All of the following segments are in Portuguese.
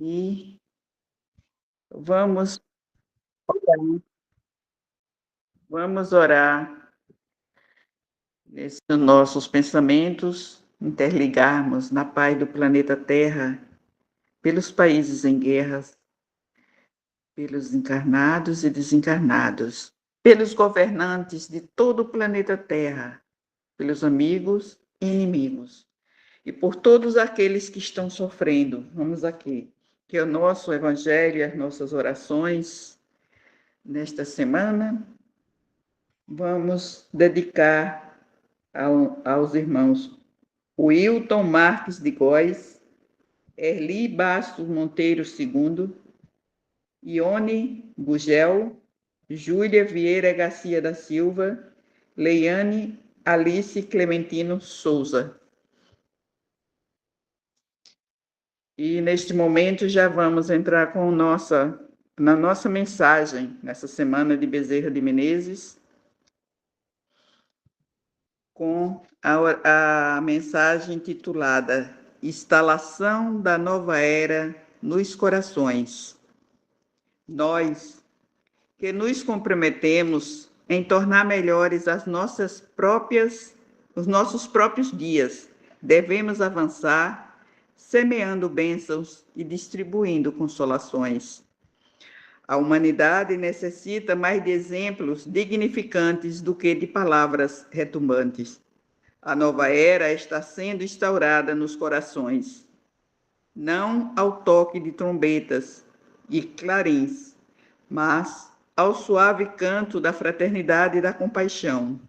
E vamos orar, vamos orar nesses nossos pensamentos, interligarmos na paz do planeta Terra, pelos países em guerras, pelos encarnados e desencarnados, pelos governantes de todo o planeta Terra, pelos amigos e inimigos, e por todos aqueles que estão sofrendo. Vamos aqui, que é o nosso Evangelho, as nossas orações nesta semana, vamos dedicar aos irmãos Wilton Marques de Góes, Erli Bastos Monteiro II, Ione Gugel, Júlia Vieira Garcia da Silva, Leiane Alice Clementino Souza. E neste momento já vamos entrar na nossa mensagem, nessa semana de Bezerra de Menezes, com a mensagem titulada Instalação da Nova Era nos Corações. Nós, que nos comprometemos em tornar melhores os nossos próprios dias, devemos avançar, semeando bênçãos e distribuindo consolações. A humanidade necessita mais de exemplos dignificantes do que de palavras retumbantes. A nova era está sendo instaurada nos corações, não ao toque de trombetas e clarins, mas ao suave canto da fraternidade e da compaixão.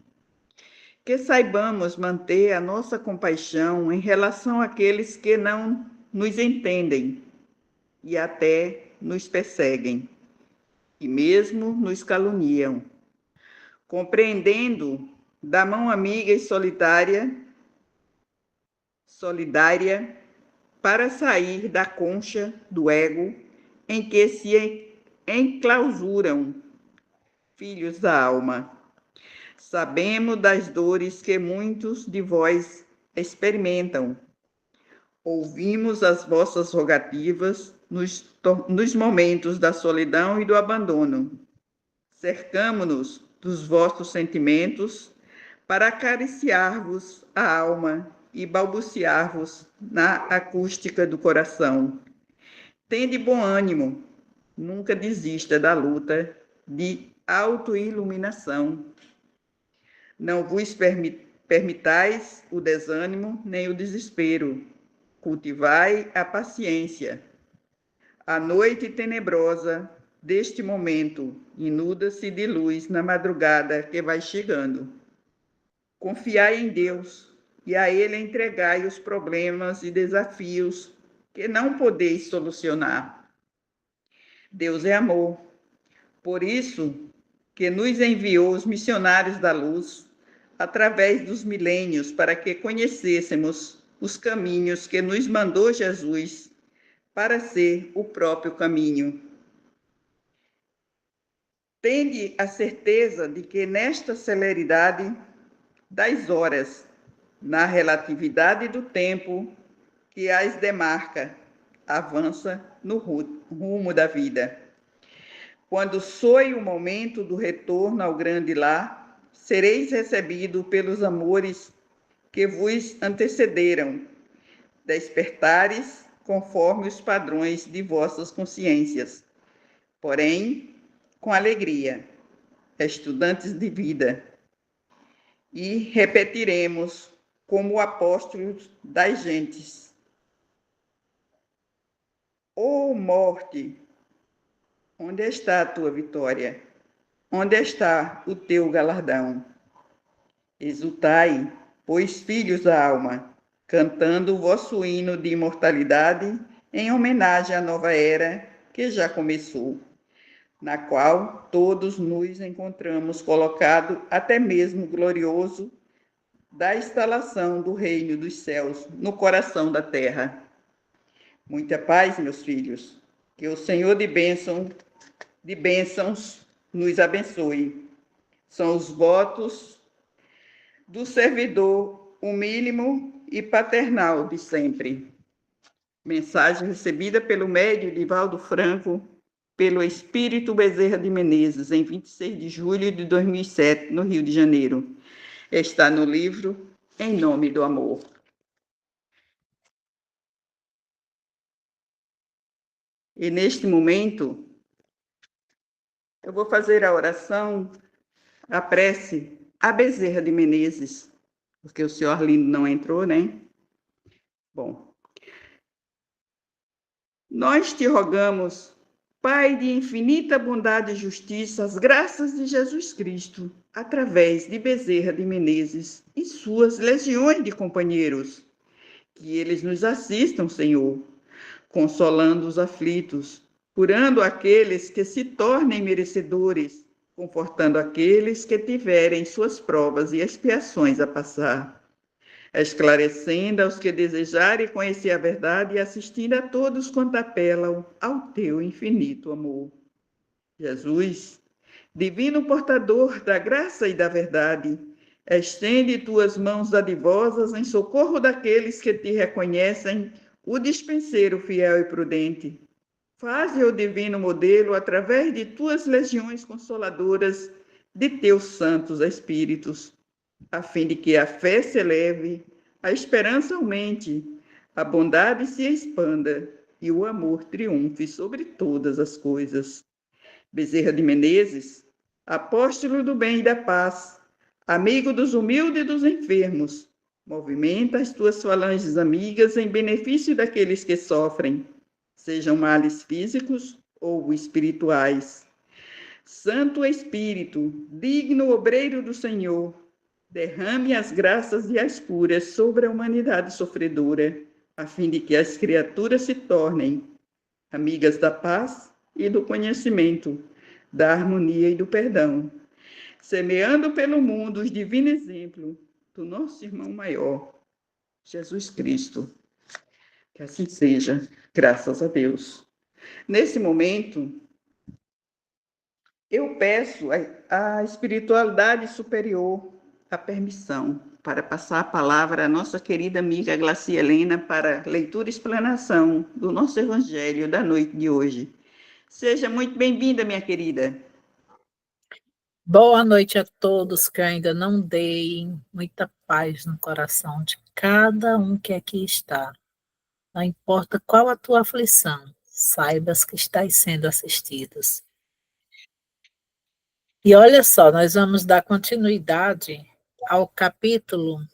Que saibamos manter a nossa compaixão em relação àqueles que não nos entendem e até nos perseguem, e mesmo nos caluniam, compreendendo da mão amiga e solidária para sair da concha do ego em que se enclausuram filhos da alma. Sabemos das dores que muitos de vós experimentam. Ouvimos as vossas rogativas nos momentos da solidão e do abandono. Cercamo-nos dos vossos sentimentos para acariciar-vos a alma e balbuciar-vos na acústica do coração. Tende bom ânimo, nunca desista da luta de autoiluminação. Não vos permitais o desânimo nem o desespero. Cultivai a paciência. A noite tenebrosa deste momento inunda-se de luz na madrugada que vai chegando. Confiai em Deus e a Ele entregai os problemas e desafios que não podeis solucionar. Deus é amor. Por isso que nos enviou os missionários da luz através dos milênios para que conhecêssemos os caminhos que nos mandou Jesus para ser o próprio caminho. Tende a certeza de que nesta celeridade das horas, na relatividade do tempo que as demarca, avança no rumo da vida. Quando soe o momento do retorno ao grande lar, sereis recebido pelos amores que vos antecederam, despertares conforme os padrões de vossas consciências. Porém, com alegria, estudantes de vida, e repetiremos como apóstolos das gentes: Ó morte, onde está a tua vitória? Onde está o teu galardão? Exultai, pois filhos da alma, cantando o vosso hino de imortalidade em homenagem à nova era que já começou, na qual todos nos encontramos colocado até mesmo glorioso da instalação do reino dos céus no coração da terra. Muita paz, meus filhos, que o Senhor de bênçãos nos abençoe. São os votos do servidor humílimo e paternal de sempre. Mensagem recebida pelo médium Divaldo Franco, pelo Espírito Bezerra de Menezes, em 26 de julho de 2007, no Rio de Janeiro. Está no livro Em Nome do Amor. E neste momento, eu vou fazer a oração, a prece a Bezerra de Menezes, porque o senhor Arlindo não entrou, né? Bom, nós te rogamos, Pai de infinita bondade e justiça, as graças de Jesus Cristo, através de Bezerra de Menezes e suas legiões de companheiros, que eles nos assistam, Senhor, consolando os aflitos, curando aqueles que se tornem merecedores, confortando aqueles que tiverem suas provas e expiações a passar, esclarecendo aos que desejarem conhecer a verdade e assistindo a todos quanto apelam ao teu infinito amor. Jesus, divino portador da graça e da verdade, estende tuas mãos dadivosas em socorro daqueles que te reconhecem o dispenseiro fiel e prudente. Faze o divino modelo através de tuas legiões consoladoras de teus santos espíritos, a fim de que a fé se eleve, a esperança aumente, a bondade se expanda e o amor triunfe sobre todas as coisas. Bezerra de Menezes, apóstolo do bem e da paz, amigo dos humildes e dos enfermos, movimenta as tuas falanges amigas em benefício daqueles que sofrem, sejam males físicos ou espirituais. Santo Espírito, digno obreiro do Senhor, derrame as graças e as curas sobre a humanidade sofredora, a fim de que as criaturas se tornem amigas da paz e do conhecimento, da harmonia e do perdão, semeando pelo mundo os divinos exemplos do nosso irmão maior, Jesus Cristo. Que assim seja, graças a Deus. Nesse momento, eu peço à espiritualidade superior a permissão para passar a palavra à nossa querida amiga Glacia Helena para leitura e explanação do nosso Evangelho da noite de hoje. Seja muito bem-vinda, minha querida. Boa noite a todos que ainda não deem muita paz no coração de cada um que aqui está. Não importa qual a tua aflição, saibas que estás sendo assistidos. E olha só, nós vamos dar continuidade ao capítulo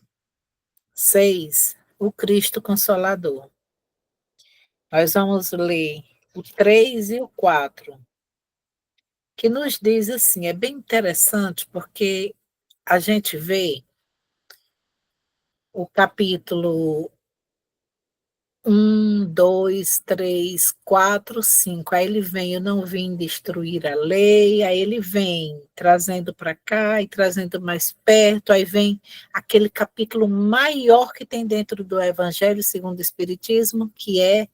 6, o Cristo Consolador. Nós vamos ler o 3 e o 4, que nos diz assim, é bem interessante porque a gente vê o capítulo 1, 2, 3, 4, 5. Aí ele vem, eu não vim destruir a lei, aí ele vem trazendo para cá e trazendo mais perto, aí vem aquele capítulo maior que tem dentro do Evangelho segundo o Espiritismo, que é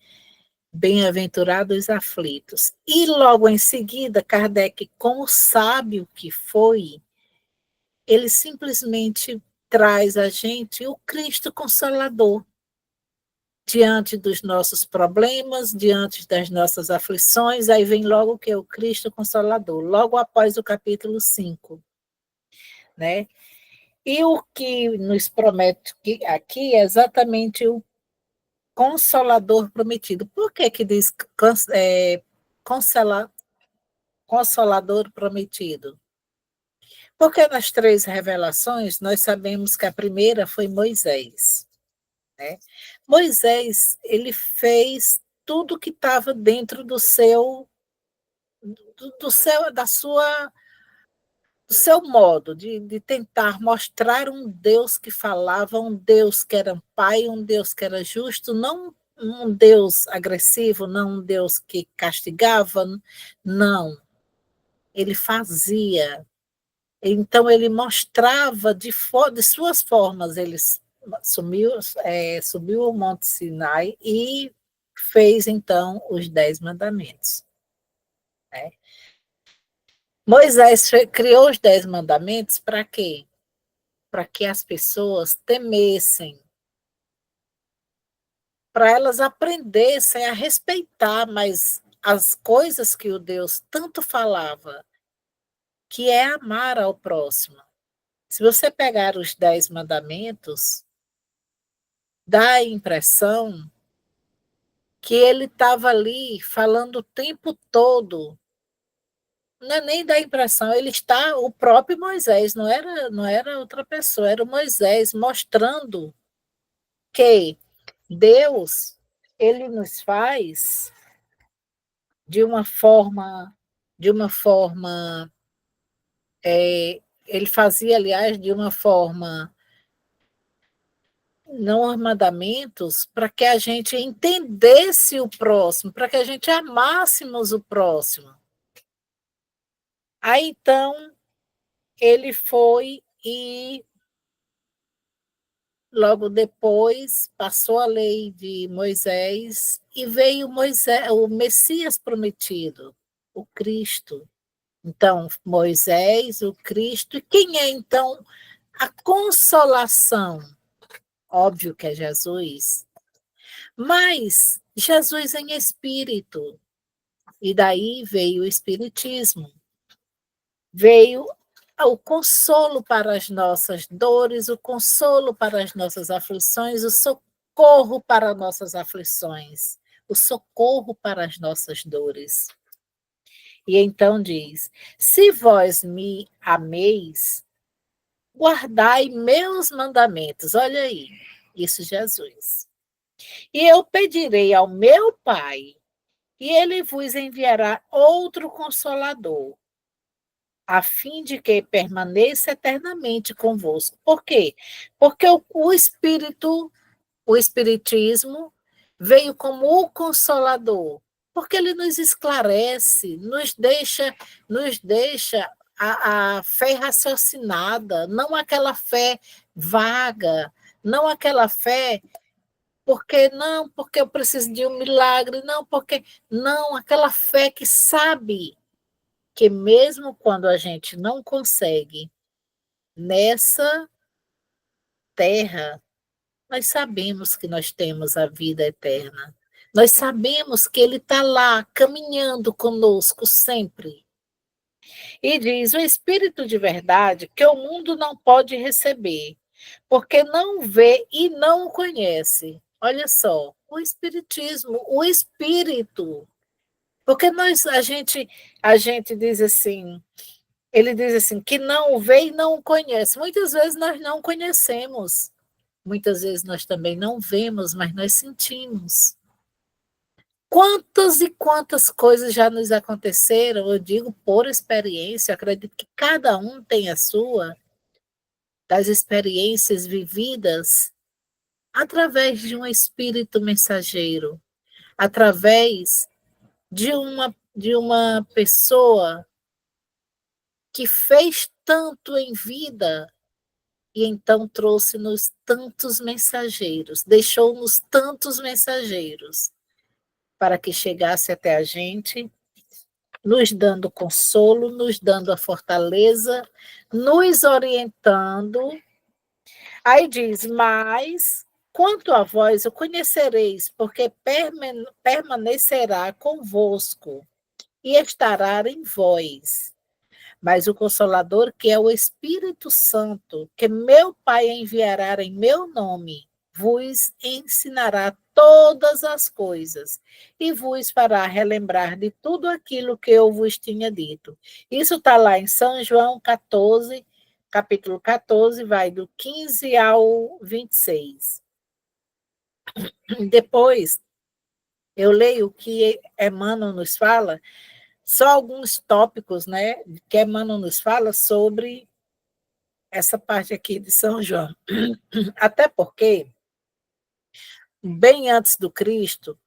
Bem-aventurados os aflitos. E logo em seguida, Kardec, como sabe o que foi, ele simplesmente traz a gente o Cristo Consolador, diante dos nossos problemas, diante das nossas aflições, aí vem logo o que é o Cristo Consolador, logo após o capítulo 5, né? E o que nos promete aqui é exatamente o Consolador prometido. Por que que diz Consolador prometido? Porque nas 3 revelações nós sabemos que a primeira foi Moisés, né? Moisés, ele fez tudo que estava dentro do seu do seu modo de tentar mostrar um Deus que falava, um Deus que era pai, um Deus que era justo, não um Deus agressivo, não um Deus que castigava, não. Ele fazia. Então, ele mostrava de suas formas. Ele subiu o Monte Sinai e fez, então, os 10 mandamentos, né? Moisés criou os 10 mandamentos para quê? Para que as pessoas temessem, para elas aprendessem a respeitar mais as coisas que o Deus tanto falava, que é amar ao próximo. Se você pegar os 10 mandamentos, dá a impressão que ele estava ali falando o tempo todo. Não é nem dá a impressão, ele está, o próprio Moisés, não era outra pessoa, era o Moisés mostrando que Deus, ele nos faz de uma forma, ele fazia, aliás, de uma forma, não os mandamentos, para que a gente entendesse o próximo, para que a gente amássemos o próximo. Aí, então, ele foi e logo depois passou a lei de Moisés e veio Moisés, o Messias prometido, o Cristo. Então, Moisés, o Cristo, e quem é então a consolação? Óbvio que é Jesus, mas Jesus em espírito. E daí veio o Espiritismo. Veio o consolo para as nossas dores, o consolo para as nossas aflições, o socorro para nossas aflições, o socorro para as nossas dores. E então diz: se vós me ameis, guardai meus mandamentos. Olha aí, isso Jesus. E eu pedirei ao meu Pai, e ele vos enviará outro consolador, a fim de que permaneça eternamente convosco. Por quê? Porque o Espiritismo, veio como o Consolador, porque ele nos esclarece, nos deixa a fé raciocinada, não aquela fé vaga, não aquela fé porque eu preciso de um milagre, não, aquela fé que sabe que mesmo quando a gente não consegue nessa terra, nós sabemos que nós temos a vida eterna. Nós sabemos que Ele está lá, caminhando conosco sempre. E diz: o Espírito de verdade que o mundo não pode receber, porque não vê e não o conhece. Olha só, o Espiritismo, o Espírito. Porque a gente diz assim, ele diz assim, que não o vê e não o conhece. Muitas vezes nós não conhecemos. Muitas vezes nós também não vemos, mas nós sentimos. Quantas e quantas coisas já nos aconteceram, eu digo por experiência, acredito que cada um tem a sua, das experiências vividas através de um espírito mensageiro, através de uma pessoa que fez tanto em vida e então trouxe-nos tantos mensageiros, deixou-nos tantos mensageiros para que chegasse até a gente, nos dando consolo, nos dando a fortaleza, nos orientando. Aí diz: mas quanto a vós o conhecereis, porque permanecerá convosco e estará em vós. Mas o Consolador, que é o Espírito Santo, que meu Pai enviará em meu nome, vos ensinará todas as coisas e vos fará relembrar de tudo aquilo que eu vos tinha dito. Isso está lá em São João 14, capítulo 14, vai do 15 ao 26. Depois, eu leio o que Emmanuel nos fala, só alguns tópicos, né, que Emmanuel nos fala sobre essa parte aqui de São João. Até porque, bem antes do Cristo,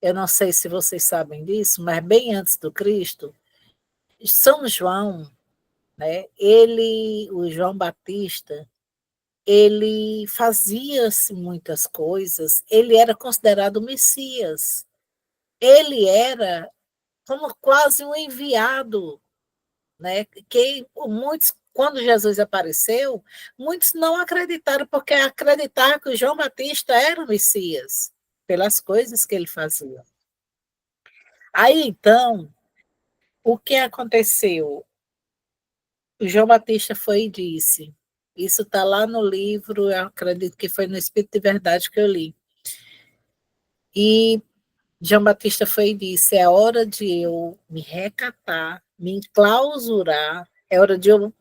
eu não sei se vocês sabem disso, mas bem antes do Cristo, São João, né, o João Batista, ele fazia-se muitas coisas, ele era considerado o Messias, ele era como quase um enviado, né? Que muitos, quando Jesus apareceu, muitos não acreditaram, porque acreditaram que o João Batista era o Messias. pelas coisas que ele fazia. Aí, então, o que aconteceu? O João Batista foi e disse, isso está lá no livro, eu acredito que foi no Espírito de Verdade que eu li. E João Batista foi e disse, é hora de eu me recatar, me enclausurar, é hora de eu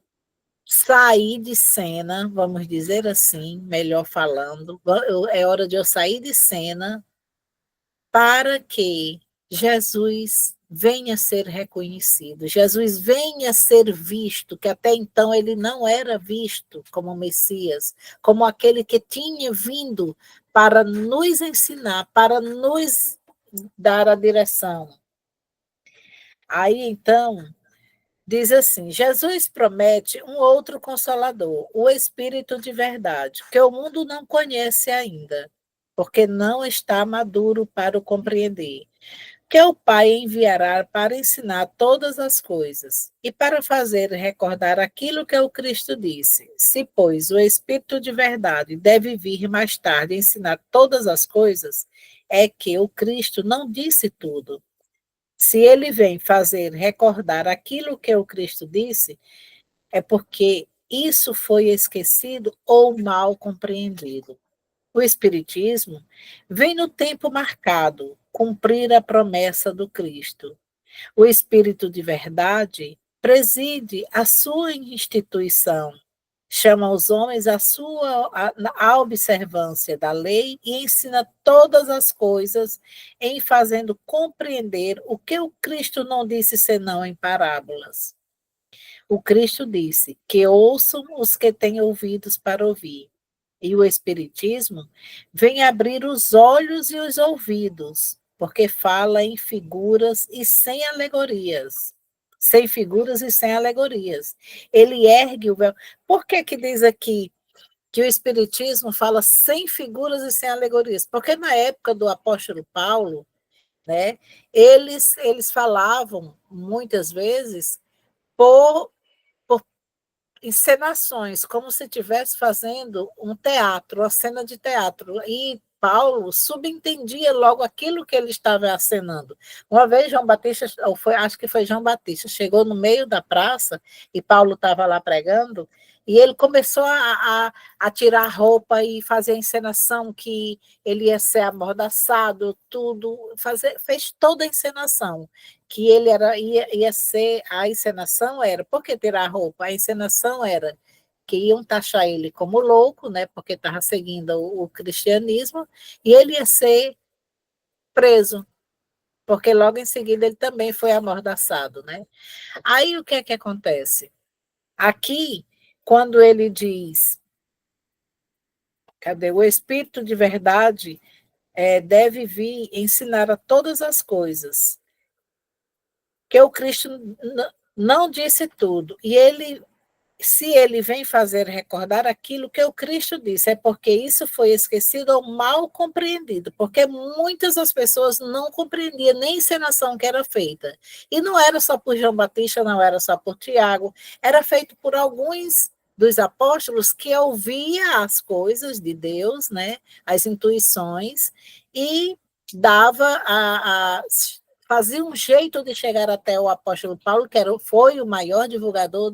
sair de cena, vamos dizer assim, melhor falando, é hora de eu sair de cena para que Jesus venha a ser reconhecido, Jesus venha a ser visto, que até então ele não era visto como Messias, como aquele que tinha vindo para nos ensinar, para nos dar a direção. Aí então, diz assim: Jesus promete um outro consolador, o Espírito de verdade, que o mundo não conhece ainda, porque não está maduro para o compreender, que o Pai enviará para ensinar todas as coisas e para fazer recordar aquilo que o Cristo disse. Se, pois, o Espírito de verdade deve vir mais tarde ensinar todas as coisas, é que o Cristo não disse tudo. Se ele vem fazer recordar aquilo que o Cristo disse, é porque isso foi esquecido ou mal compreendido. O Espiritismo vem no tempo marcado cumprir a promessa do Cristo. O Espírito de Verdade preside a sua instituição, chama os homens à observância da lei e ensina todas as coisas em fazendo compreender o que o Cristo não disse senão em parábolas. O Cristo disse que ouçam os que têm ouvidos para ouvir. E o Espiritismo vem abrir os olhos e os ouvidos, porque fala em figuras e sem alegorias. Sem figuras e sem alegorias. Ele ergue o véu. Por que que diz aqui que o Espiritismo fala sem figuras e sem alegorias? Porque na época do apóstolo Paulo, né, eles falavam, muitas vezes, por encenações, como se estivesse fazendo um teatro, uma cena de teatro. E Paulo subentendia logo aquilo que ele estava acenando. Uma vez João Batista, acho que foi João Batista, chegou no meio da praça e Paulo estava lá pregando, e ele começou a tirar a roupa e fazer a encenação que ele ia ser amordaçado, tudo, fez toda a encenação que ele ia ser, a encenação era, por que tirar a roupa? A encenação era que iam taxar ele como louco, né, porque estava seguindo o cristianismo, e ele ia ser preso, porque logo em seguida ele também foi amordaçado, né? Aí o que é que acontece? Aqui, quando ele diz, cadê? O Espírito de verdade deve vir ensinar a todas as coisas, que o Cristo não disse tudo, e ele, se ele vem fazer recordar aquilo que o Cristo disse, é porque isso foi esquecido ou mal compreendido, porque muitas das pessoas não compreendiam nem a encenação que era feita. E não era só por João Batista, não era só por Tiago, era feito por alguns dos apóstolos que ouvia as coisas de Deus, né, as intuições, e fazia um jeito de chegar até o apóstolo Paulo, que foi o maior divulgador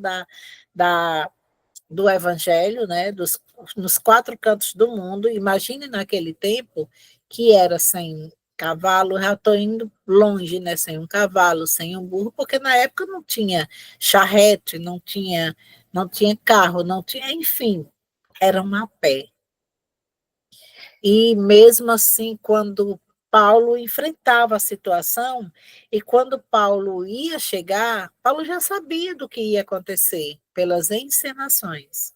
do Evangelho, né, nos 4 cantos do mundo. Imagine naquele tempo que era sem cavalo, já estou indo longe, né, sem um cavalo, sem um burro, porque na época não tinha charrete, não tinha carro, não tinha, enfim, eram a pé. E mesmo assim, quando Paulo enfrentava a situação, e quando Paulo ia chegar, Paulo já sabia do que ia acontecer, pelas encenações.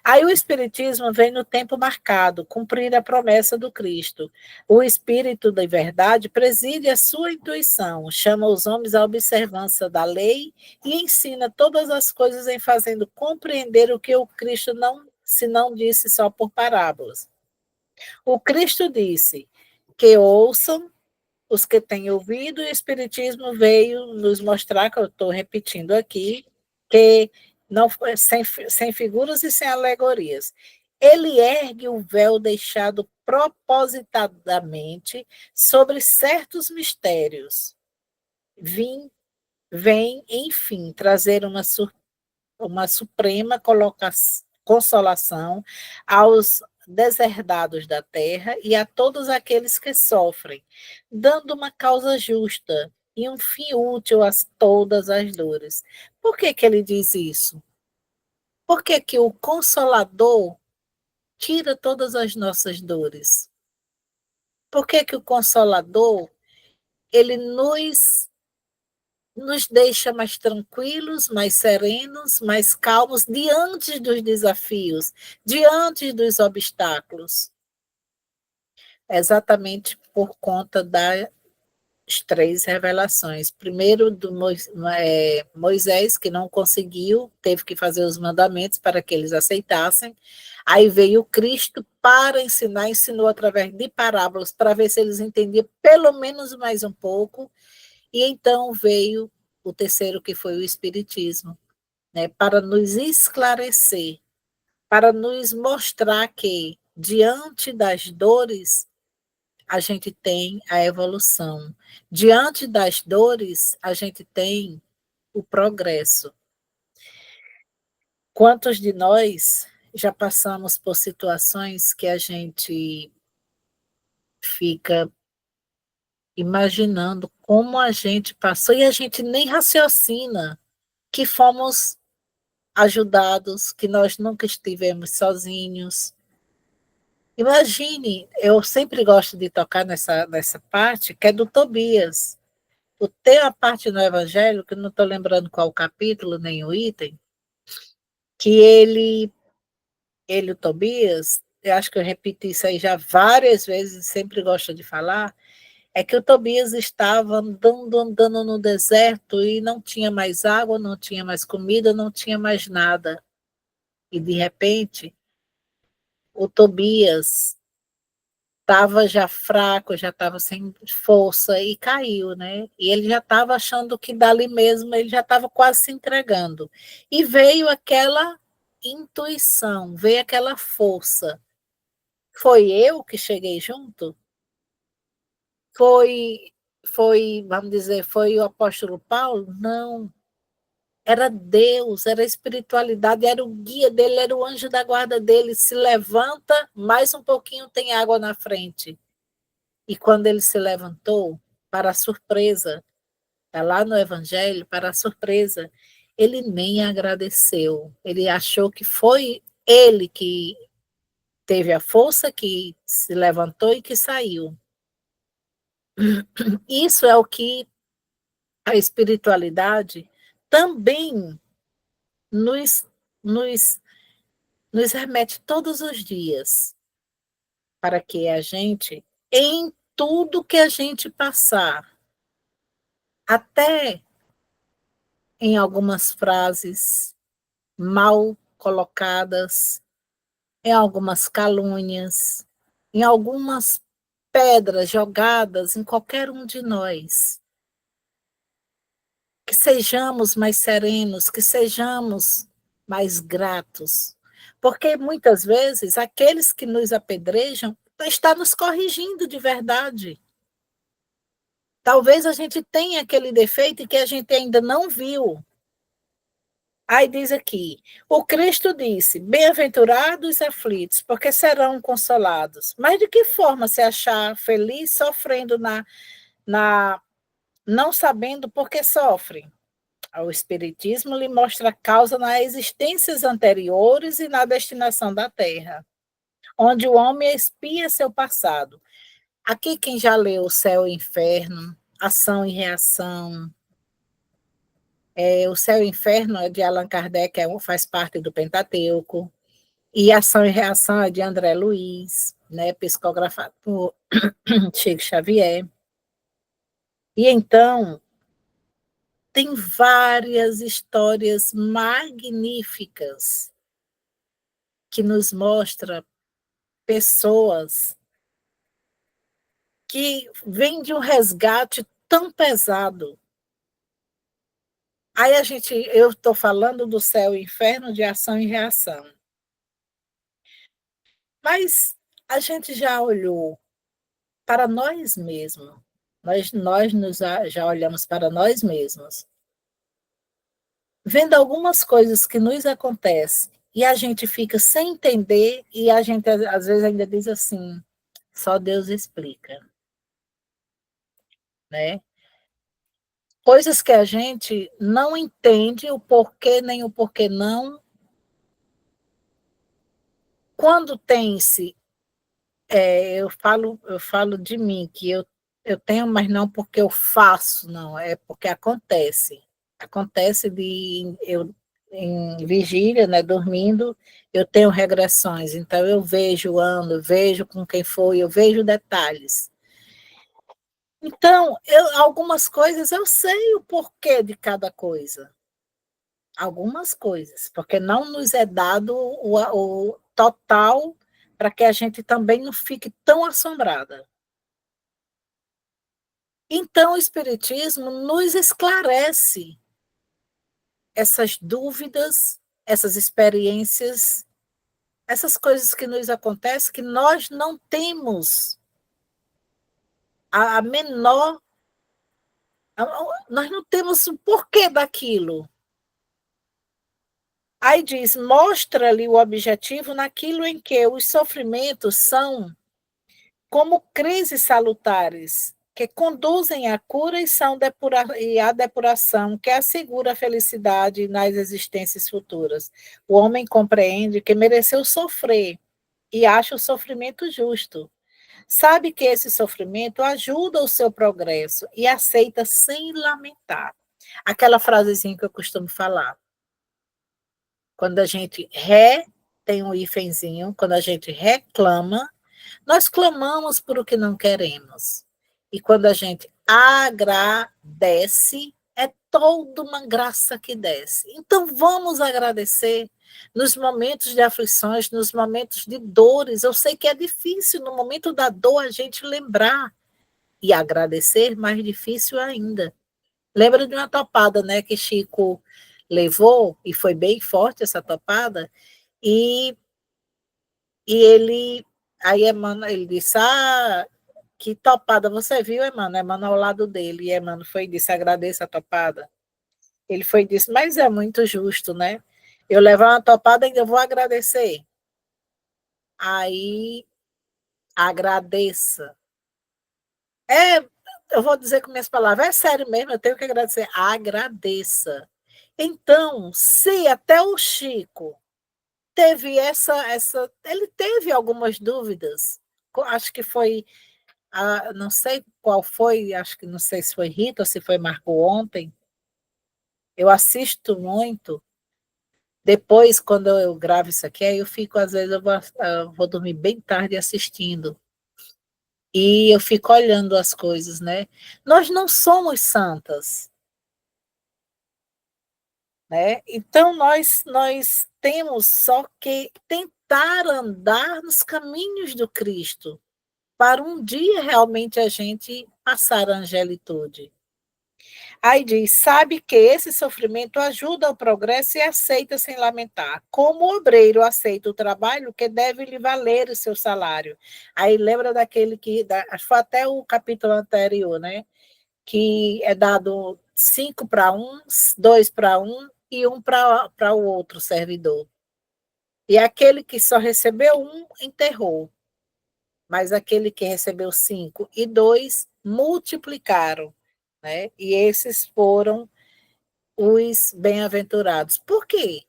Aí o Espiritismo vem no tempo marcado, cumprir a promessa do Cristo. O Espírito da Verdade preside a sua intuição, chama os homens à observância da lei e ensina todas as coisas em fazendo compreender o que o Cristo não disse só por parábolas. O Cristo disse que ouçam os que têm ouvido, e o Espiritismo veio nos mostrar, que eu estou repetindo aqui, que não sem figuras e sem alegorias. ele ergue o véu deixado propositadamente sobre certos mistérios. Vem, enfim, trazer uma suprema consolação aos deserdados da terra e a todos aqueles que sofrem, dando uma causa justa e um fim útil a todas as dores. Por que que ele diz isso? Por que que o Consolador tira todas as nossas dores? Por que que o Consolador, ele nos deixa mais tranquilos, mais serenos, mais calmos diante dos desafios, diante dos obstáculos? Exatamente por conta das três revelações. Primeiro, do Moisés, que não conseguiu, teve que fazer os mandamentos para que eles aceitassem. Aí veio Cristo para ensinar, ensinou através de parábolas, para ver se eles entendiam pelo menos mais um pouco. E então veio o terceiro, que foi o Espiritismo, né, para nos esclarecer, para nos mostrar que, diante das dores, a gente tem a evolução. Diante das dores, a gente tem o progresso. Quantos de nós já passamos por situações que a gente fica imaginando como a gente passou e a gente nem raciocina que fomos ajudados, que nós nunca estivemos sozinhos. Imagine, eu sempre gosto de tocar nessa parte, que é do Tobias. Tem a parte no Evangelho, que eu não estou lembrando qual o capítulo, nem o item, que o Tobias, eu acho que eu repeti isso aí já várias vezes, sempre gosto de falar, é que o Tobias estava andando no deserto e não tinha mais água, não tinha mais comida, não tinha mais nada. E, de repente, o Tobias estava já fraco, já estava sem força e caiu, né? E ele já estava achando que dali mesmo ele já estava quase se entregando. E veio aquela intuição, veio aquela força. Foi eu que cheguei junto? Foi, vamos dizer, foi o apóstolo Paulo? Não. Era Deus, era a espiritualidade, era o guia dele, era o anjo da guarda dele. Se levanta, mais um pouquinho tem água na frente. E quando ele se levantou, para a surpresa, está lá no Evangelho, para a surpresa, ele nem agradeceu. Ele achou que foi ele que teve a força, que se levantou e que saiu. Isso é o que a espiritualidade também nos, nos, nos remete todos os dias, para que a gente, em tudo que a gente passar, até em algumas frases mal colocadas, em algumas calúnias, em algumas pedras jogadas em qualquer um de nós. Que sejamos mais serenos, que sejamos mais gratos. Porque muitas vezes aqueles que nos apedrejam estão nos corrigindo de verdade. Talvez a gente tenha aquele defeito que a gente ainda não viu. Aí diz aqui, o Cristo disse, bem-aventurados os aflitos, porque serão consolados. Mas de que forma se achar feliz sofrendo não sabendo por que sofre? O Espiritismo lhe mostra a causa nas existências anteriores e na destinação da Terra, onde o homem expia seu passado. Aqui quem já leu O Céu e o Inferno, Ação e Reação, O Céu e o Inferno é de Allan Kardec, faz parte do Pentateuco, e Ação e Reação é de André Luiz, né, psicografado por Chico Xavier. E então, tem várias histórias magníficas que nos mostra pessoas que vêm de um resgate tão pesado. Aí eu estou falando do Céu e Inferno, de Ação e Reação. Mas a gente já olhou para nós mesmos. Já olhamos para nós mesmos, vendo algumas coisas que nos acontecem e a gente fica sem entender e a gente às vezes ainda diz assim, só Deus explica, né? Coisas que a gente não entende o porquê nem o porquê não. Quando tem-se, eu falo de mim, que eu tenho, mas não porque eu faço, não, é porque acontece. Acontece de eu em vigília, né, dormindo, eu tenho regressões, então eu vejo o ano, vejo com quem foi, eu vejo detalhes. Então, algumas coisas eu sei o porquê de cada coisa. Algumas coisas, porque não nos é dado o total para que a gente também não fique tão assombrada. Então, o Espiritismo nos esclarece essas dúvidas, essas experiências, essas coisas que nos acontecem que nós não temos a menor. Nós não temos o porquê daquilo. Aí diz: mostra-lhe o objetivo naquilo em que os sofrimentos são como crises salutares, que conduzem à cura e à depuração, que assegura a felicidade nas existências futuras. O homem compreende que mereceu sofrer e acha o sofrimento justo. Sabe que esse sofrimento ajuda o seu progresso e aceita sem lamentar. Aquela frasezinha que eu costumo falar. Quando a gente tem um hífenzinho, quando a gente reclama, nós clamamos por o que não queremos. E quando a gente agradece, é toda uma graça que desce. Então, vamos agradecer nos momentos de aflições, nos momentos de dores. Eu sei que é difícil, no momento da dor, a gente lembrar e agradecer, mais difícil ainda. Lembra de uma topada, né, que Chico levou, e foi bem forte essa topada, e ele, aí Emmanuel, ele disse, que topada você viu, Emmanuel? Emmanuel ao lado dele, e Emmanuel foi e disse, agradeça a topada. Ele foi e disse, mas é muito justo, né? Eu levar uma topada, ainda vou agradecer. Aí, agradeça. É, eu vou dizer com minhas palavras, é sério mesmo, eu tenho que agradecer. Agradeça. Então, se até o Chico teve ele teve algumas dúvidas, acho que foi, não sei qual foi, acho que não sei se foi Rita ou se foi Marco ontem, eu assisto muito, depois quando eu gravo isso aqui, aí eu fico, às vezes eu vou dormir bem tarde assistindo, e eu fico olhando as coisas, né? Nós não somos santas, né? Então nós temos só que tentar andar nos caminhos do Cristo, para um dia realmente a gente passar a angelitude. Aí diz, sabe que esse sofrimento ajuda ao progresso e aceita sem lamentar. Como o obreiro aceita o trabalho que deve lhe valer o seu salário. Aí lembra daquele foi até o capítulo anterior, né? Que é dado 5 para um, 2 para um e 1 para o outro servidor. E aquele que só recebeu um, enterrou. Mas aquele que recebeu 5 e 2 multiplicaram, né? E esses foram os bem-aventurados. Por quê?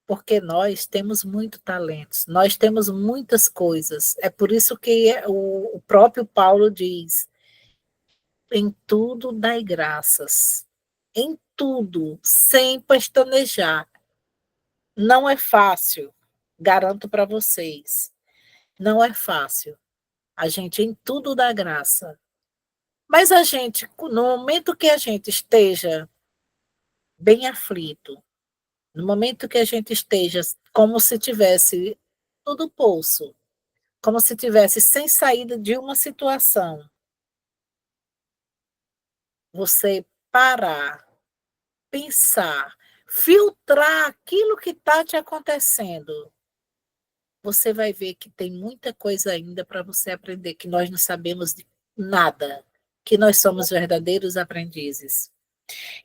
Porque nós temos muito talentos, nós temos muitas coisas. É por isso que o próprio Paulo diz: em tudo dai graças, em tudo, sem pestanejar. Não é fácil, garanto para vocês, não é fácil. A gente em tudo dá graça. Mas a gente, no momento que a gente esteja bem aflito, no momento que a gente esteja como se tivesse tudo poço, como se tivesse sem saída de uma situação, você parar, pensar, filtrar aquilo que está te acontecendo, você vai ver que tem muita coisa ainda para você aprender, que nós não sabemos de nada, que nós somos verdadeiros aprendizes.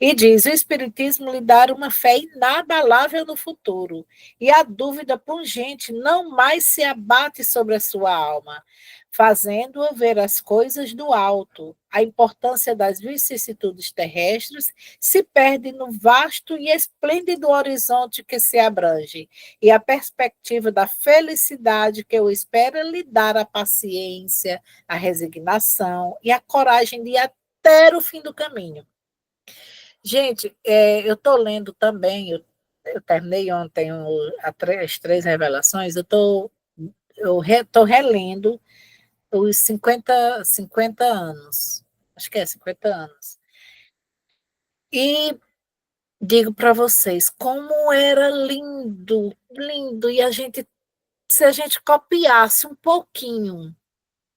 E diz: o Espiritismo lhe dá uma fé inabalável no futuro, e a dúvida pungente não mais se abate sobre a sua alma, fazendo-a ver as coisas do alto. A importância das vicissitudes terrestres se perde no vasto e esplêndido horizonte que se abrange, e a perspectiva da felicidade que o espera lhe dar a paciência, a resignação e a coragem de ir até o fim do caminho. Gente, eu estou lendo também, eu terminei ontem as 3 revelações, eu tô relendo os 50 anos, acho que é 50 anos. E digo para vocês, como era lindo, lindo, e se a gente copiasse um pouquinho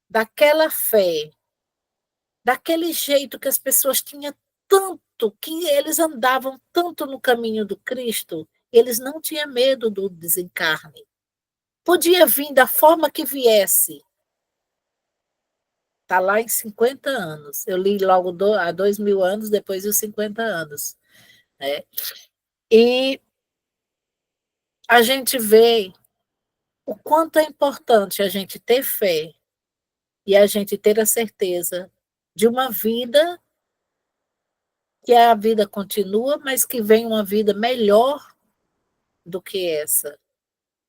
daquela fé, daquele jeito que as pessoas tinham tanto, que eles andavam tanto no caminho do Cristo, eles não tinham medo do desencarne. Podia vir da forma que viesse. Está lá em 50 anos. Eu li logo há 2000 anos, depois dos 50 anos. Né? E a gente vê o quanto é importante a gente ter fé e a gente ter a certeza de uma vida que a vida continua, mas que vem uma vida melhor do que essa.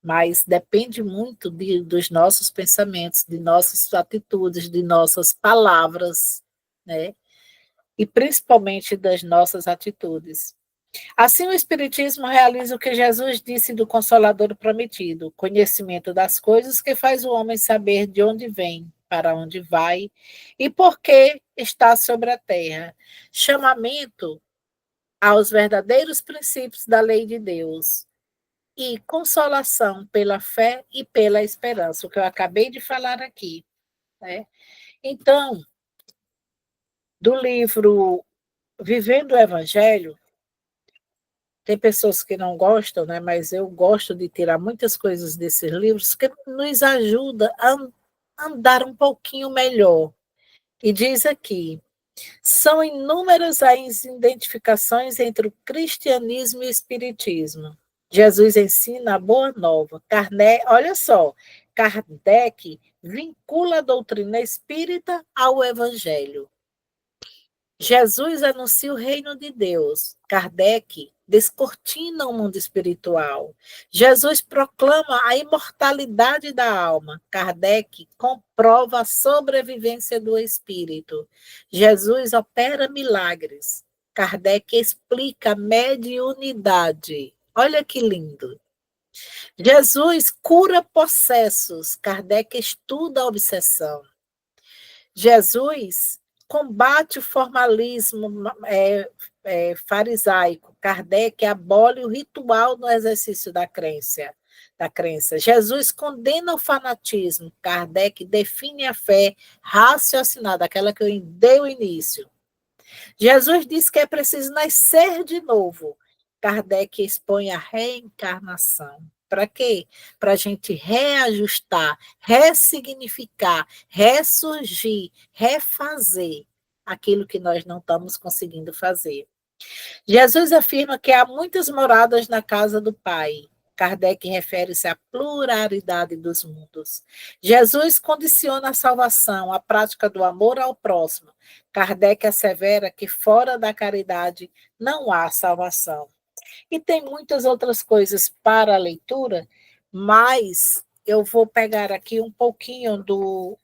Mas depende muito dos nossos pensamentos, de nossas atitudes, de nossas palavras, né? E principalmente das nossas atitudes. Assim, o Espiritismo realiza o que Jesus disse do Consolador prometido, conhecimento das coisas que faz o homem saber de onde vem, para onde vai e por que está sobre a terra. Chamamento aos verdadeiros princípios da lei de Deus e consolação pela fé e pela esperança, o que eu acabei de falar aqui. Né? Então, do livro Vivendo o Evangelho, tem pessoas que não gostam, né? Mas eu gosto de tirar muitas coisas desses livros que nos ajuda a andar um pouquinho melhor. E diz aqui: são inúmeras as identificações entre o cristianismo e o espiritismo. Jesus ensina a boa nova. Olha só, Kardec vincula a doutrina espírita ao evangelho. Jesus anuncia o reino de Deus. Kardec descortina o mundo espiritual. Jesus proclama a imortalidade da alma. Kardec comprova a sobrevivência do espírito. Jesus opera milagres. Kardec explica a mediunidade. Olha que lindo. Jesus cura possessos. Kardec estuda a obsessão. Jesus combate o formalismo farisaico. Kardec abole o ritual no exercício da crença. Jesus condena o fanatismo. Kardec define a fé raciocinada, aquela que eu dei o início. Jesus diz que é preciso nascer de novo. Kardec expõe a reencarnação. Para quê? Para a gente reajustar, ressignificar, ressurgir, refazer aquilo que nós não estamos conseguindo fazer. Jesus afirma que há muitas moradas na casa do Pai. Kardec refere-se à pluralidade dos mundos. Jesus condiciona a salvação à prática do amor ao próximo. Kardec assevera que fora da caridade não há salvação. E tem muitas outras coisas para a leitura, mas eu vou pegar aqui um pouquinho do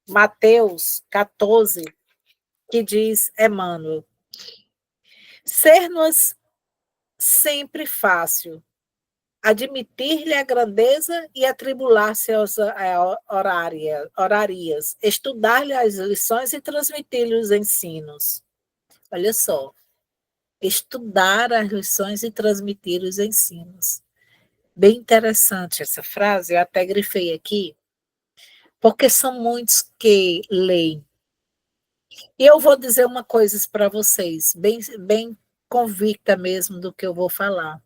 Mateus 14, que diz Emmanuel: ser-nos sempre fácil, admitir-lhe a grandeza e atribular-se às horarias, estudar-lhe as lições e transmitir-lhe os ensinos. Olha só, estudar as lições e transmitir os ensinos. Bem interessante essa frase, eu até grifei aqui, porque são muitos que leem. E eu vou dizer uma coisa para vocês, bem convicta mesmo do que eu vou falar.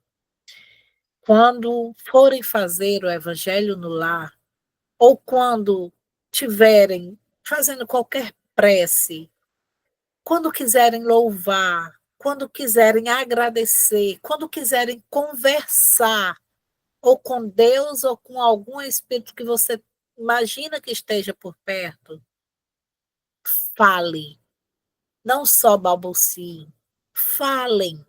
quando forem fazer o evangelho no lar, ou quando tiverem fazendo qualquer prece, quando quiserem louvar, quando quiserem agradecer, quando quiserem conversar, ou com Deus, ou com algum espírito que você imagina que esteja por perto, fale. Não só balbuciem, falem.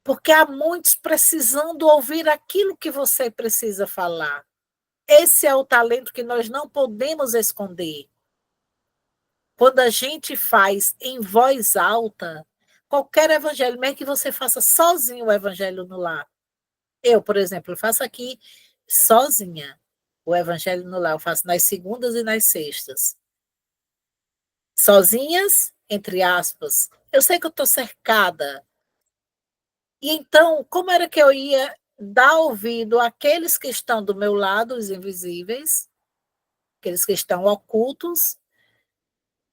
Porque há muitos precisando ouvir aquilo que você precisa falar. Esse é o talento que nós não podemos esconder. Quando a gente faz em voz alta, qualquer evangelho, mesmo que você faça sozinho o evangelho no lar. Eu, por exemplo, faço aqui sozinha o evangelho no lar. Eu faço nas segundas e nas sextas. Sozinhas, entre aspas. Eu sei que eu estou cercada. E então, como era que eu ia dar ouvido àqueles que estão do meu lado, os invisíveis, aqueles que estão ocultos?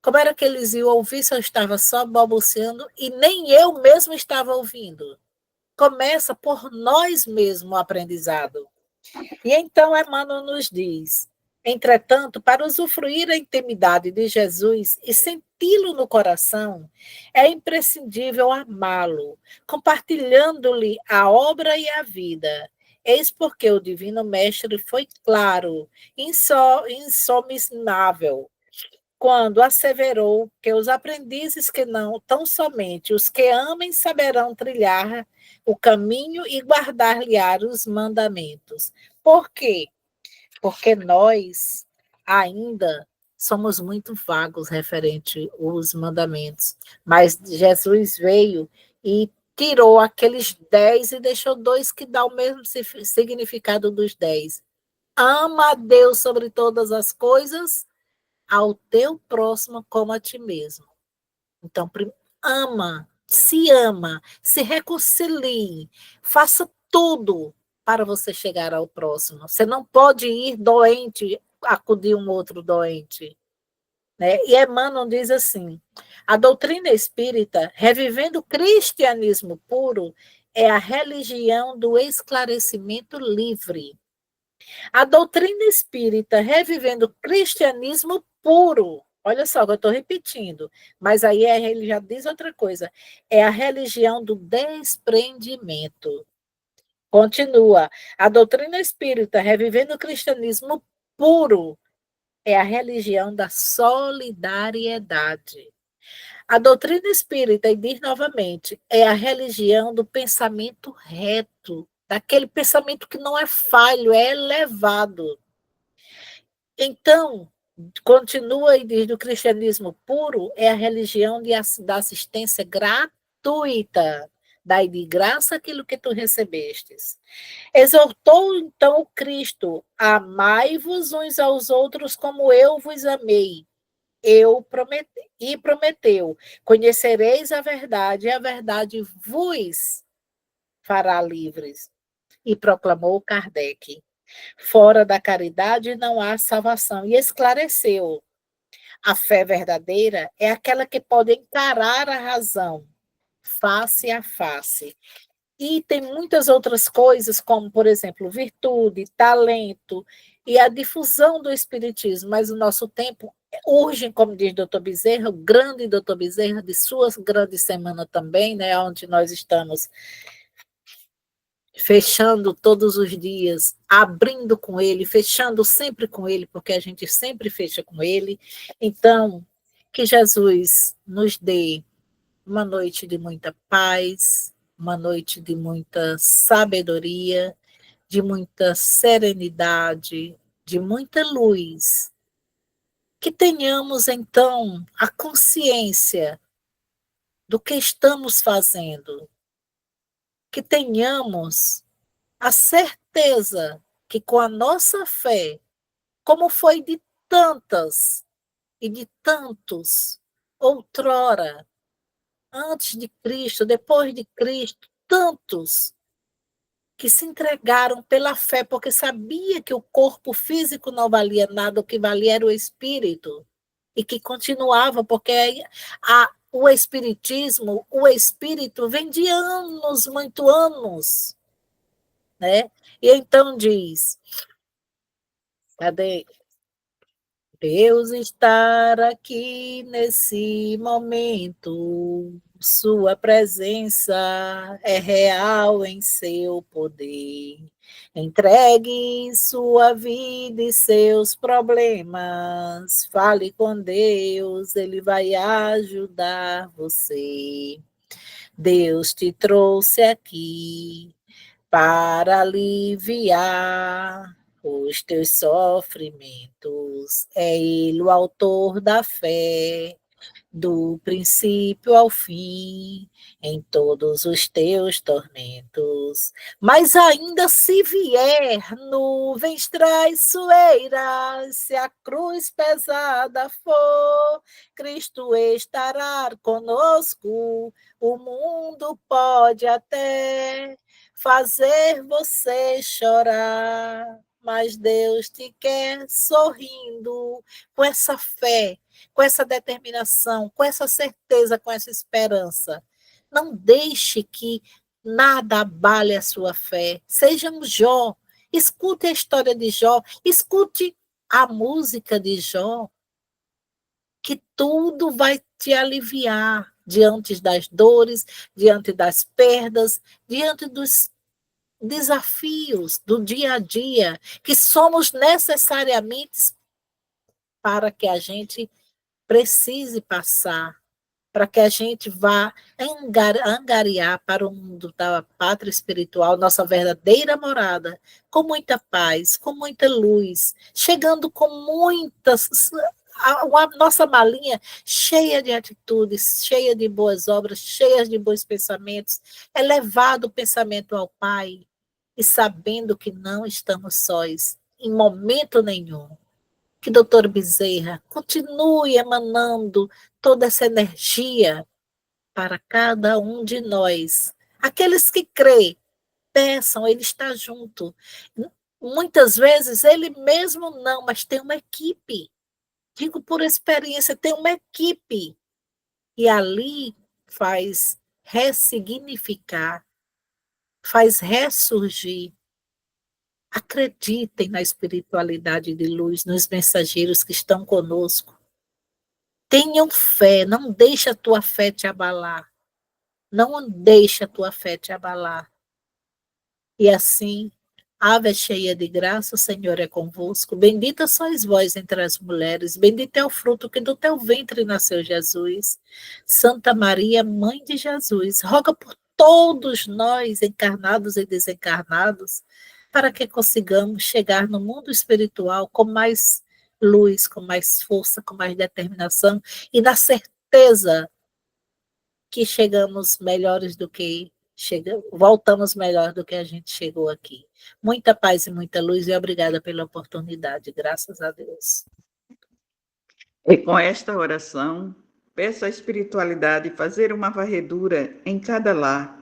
Como era que eles iam ouvir se eu estava só balbuciando e nem eu mesmo estava ouvindo? Começa por nós mesmos o aprendizado. E então Emmanuel nos diz: entretanto, para usufruir a intimidade de Jesus e senti-lo no coração, é imprescindível amá-lo, compartilhando-lhe a obra e a vida. Eis porque o Divino Mestre foi claro, insomniável, quando asseverou que os aprendizes que não, tão somente os que amem saberão trilhar o caminho e guardar-lhe os mandamentos. Por quê? Porque nós ainda somos muito vagos referente aos mandamentos, mas Jesus veio e tirou aqueles 10 e deixou 2 que dá o mesmo significado dos 10. Ama a Deus sobre todas as coisas, ao teu próximo como a ti mesmo. Então, ama, se reconcilie, faça tudo para você chegar ao próximo. Você não pode ir doente, acudir um outro doente. Né? E Emmanuel diz assim: a doutrina espírita, revivendo o cristianismo puro, é a religião do esclarecimento livre. A doutrina espírita, revivendo o cristianismo puro. Olha só, eu estou repetindo, mas aí ele já diz outra coisa. É a religião do desprendimento. Continua. A doutrina espírita, revivendo o cristianismo puro, é a religião da solidariedade. A doutrina espírita, e diz novamente, é a religião do pensamento reto, daquele pensamento que não é falho, é elevado. Então, continua e diz: do cristianismo puro é a religião da assistência gratuita. Dai de graça aquilo que tu recebestes. Exortou então o Cristo: amai-vos uns aos outros como eu vos amei. Prometeu: conhecereis a verdade, e a verdade vos fará livres. E proclamou Kardec: fora da caridade não há salvação. E esclareceu: a fé verdadeira é aquela que pode encarar a razão face a face. E tem muitas outras coisas, como, por exemplo, virtude, talento e a difusão do espiritismo, mas o nosso tempo urge, como diz doutor Bezerra, o grande doutor Bezerra, de sua grande semana também, né, onde nós estamos fechando todos os dias, abrindo com ele, fechando sempre com ele, porque a gente sempre fecha com ele. Então, que Jesus nos dê uma noite de muita paz, uma noite de muita sabedoria, de muita serenidade, de muita luz. Que tenhamos, então, a consciência do que estamos fazendo, que tenhamos a certeza que com a nossa fé, como foi de tantas e de tantos outrora, antes de Cristo, depois de Cristo, tantos que se entregaram pela fé, porque sabia que o corpo físico não valia nada, o que valia era o espírito, e que continuava, porque o espiritismo, o espírito vem de anos, muito anos, né? E então diz, cadê? Deus estar aqui nesse momento, sua presença é real em seu poder. Entregue sua vida e seus problemas, fale com Deus, Ele vai ajudar você. Deus te trouxe aqui para aliviar os teus sofrimentos. É Ele o autor da fé, do princípio ao fim, em todos os teus tormentos. Mas ainda se vier nuvens traiçoeiras, se a cruz pesada for, Cristo estará conosco. O mundo pode até fazer você chorar, mas Deus te quer sorrindo, com essa fé, com essa determinação, com essa certeza, com essa esperança. Não deixe que nada abale a sua fé. Seja um Jó. Escute a história de Jó. Escute a música de Jó, que tudo vai te aliviar diante das dores, diante das perdas, diante dos desafios do dia a dia, que somos necessariamente para que a gente precise passar, para que a gente vá angariar para o mundo da pátria espiritual, nossa verdadeira morada, com muita paz, com muita luz, chegando com muitas. A nossa malinha cheia de atitudes, cheia de boas obras, cheia de bons pensamentos, elevado o pensamento ao Pai, e sabendo que não estamos sós, em momento nenhum. Que doutor Bezerra continue emanando toda essa energia para cada um de nós. Aqueles que creem, peçam, ele está junto. Muitas vezes ele mesmo não, mas tem uma equipe. Digo por experiência, tem uma equipe. E ali faz ressignificar, faz ressurgir. Acreditem na espiritualidade de luz, nos mensageiros que estão conosco. Tenham fé, não deixe a tua fé te abalar. Não deixe a tua fé te abalar. E assim, ave cheia de graça, o Senhor é convosco. Bendita sois vós entre as mulheres, bendito é o fruto que do teu ventre nasceu Jesus. Santa Maria, Mãe de Jesus, roga por todos nós, encarnados e desencarnados, para que consigamos chegar no mundo espiritual com mais luz, com mais força, com mais determinação e na certeza que chegamos melhores do que voltamos melhor do que a gente chegou aqui. Muita paz e muita luz e obrigada pela oportunidade, graças a Deus. E com esta oração, peço à espiritualidade fazer uma varredura em cada lar.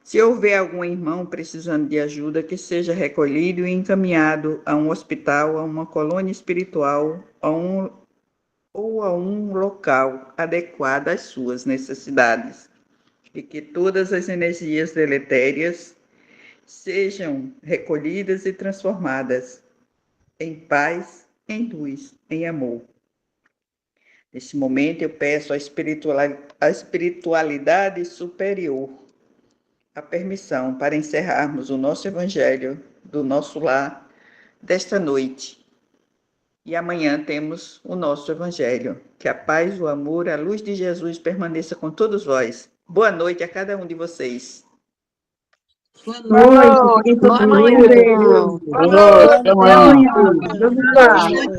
Se houver algum irmão precisando de ajuda, que seja recolhido e encaminhado a um hospital, a uma colônia espiritual, ou a um local adequado às suas necessidades. E que todas as energias deletérias sejam recolhidas e transformadas em paz, em luz, em amor. Neste momento, eu peço à espiritualidade superior a permissão para encerrarmos o nosso evangelho do nosso lar desta noite. E amanhã temos o nosso evangelho. Que a paz, o amor, a luz de Jesus permaneça com todos vós. Boa noite a cada um de vocês. Boa noite. Boa noite, irmão. Boa noite. Boa noite.